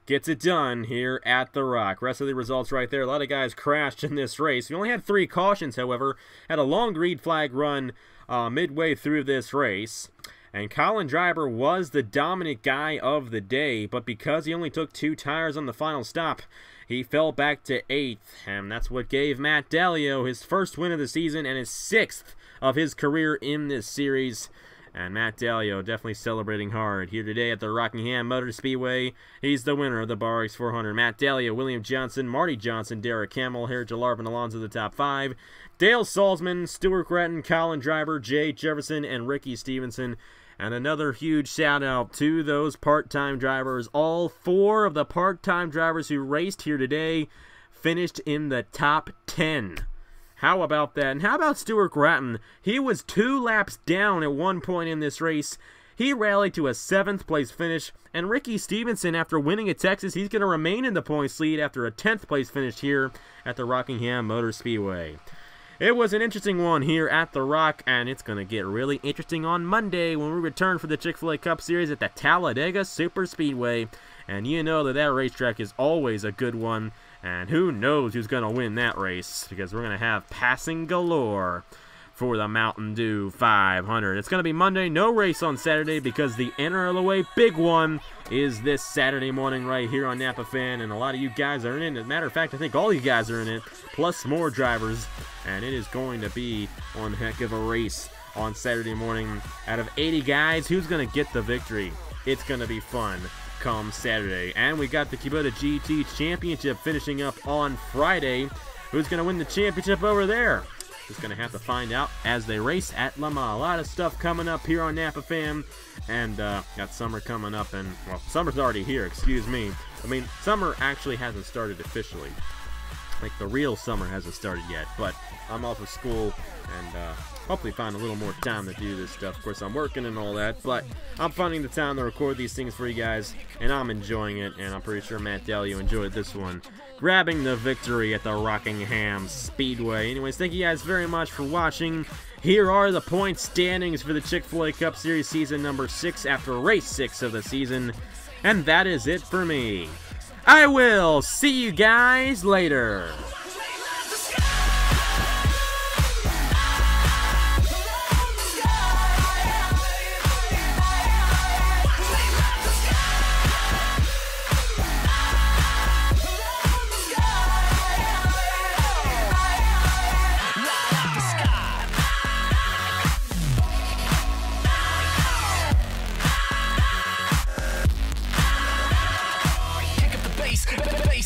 gets it done here at the Rock. Rest of the results right there. A lot of guys crashed in this race. We only had 3 cautions, however. Had a long green flag run midway through this race. And Colin Driver was the dominant guy of the day, but because he only took 2 tires on the final stop, he fell back to 8th, and that's what gave Matt Dalio his first win of the season and his 6th of his career in this series. And Matt Dalio definitely celebrating hard here today at the Rockingham Motor Speedway. He's the winner of the Barq 400. Matt Dalio, William Johnson, Marty Johnson, Derek Hamill, Herja Larvin Alonso the top 5. Dale Salzman, Stuart Gratton, Colin Driver, Jay Jefferson, and Ricky Stevenson. And another huge shout out to those part-time drivers. All 4 of the part-time drivers who raced here today finished in the top 10. How about that? And how about Stuart Gratton? He was 2 laps down at one point in this race. He rallied to a 7th place finish. And Ricky Stevenson, after winning at Texas, he's going to remain in the points lead after a 10th place finish here at the Rockingham Motor Speedway. It was an interesting one here at the Rock, and it's going to get really interesting on Monday when we return for the Chick-Fil-A Cup Series at the Talladega Superspeedway. And you know that that racetrack is always a good one, and who knows who's going to win that race, because we're going to have passing galore for the Mountain Dew 500. It's going to be Monday, no race on Saturday, because the NRLOA big one is this Saturday morning right here on Napa Fan, and a lot of you guys are in it. As a matter of fact, I think all you guys are in it, plus more drivers, and it is going to be one heck of a race on Saturday morning. Out of 80 guys, who's going to get the victory? It's going to be fun come Saturday. And we got the Kubota GT Championship finishing up on Friday. Who's going to win the championship over there? Just going to have to find out as they race at Le Mans. A lot of stuff coming up here on Napa Fan, and got summer coming up, and, well, summer's already here, excuse me. I mean, summer actually hasn't started officially. Like, the real summer hasn't started yet, but I'm off of school, and hopefully find a little more time to do this stuff. Of course, I'm working and all that, but I'm finding the time to record these things for you guys, and I'm enjoying it, and I'm pretty sure Matt Dalio enjoyed this one, grabbing the victory at the Rockingham Speedway. Anyways, thank you guys very much for watching. Here are the point standings for the Chick-Fil-A Cup Series season number 6 after race 6 of the season, and that is it for me. I will see you guys later.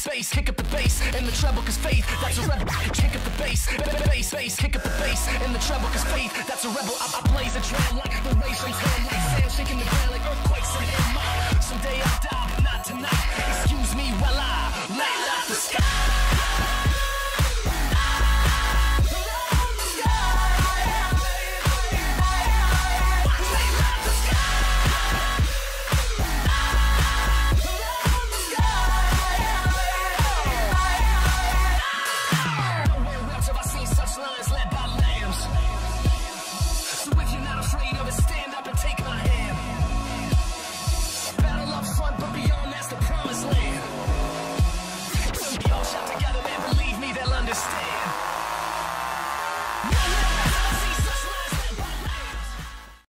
Bass, kick up the bass in the treble, cause faith, that's a rebel. Kick up the bass, bass, kick up the bass in the treble, cause faith, that's a rebel. I blaze a trail like the racing trail, like sand shaking the ground like earthquakes in the mind. Someday I'll die, but not tonight. Excuse me while I light up the sky. Light up the sky. afraid of a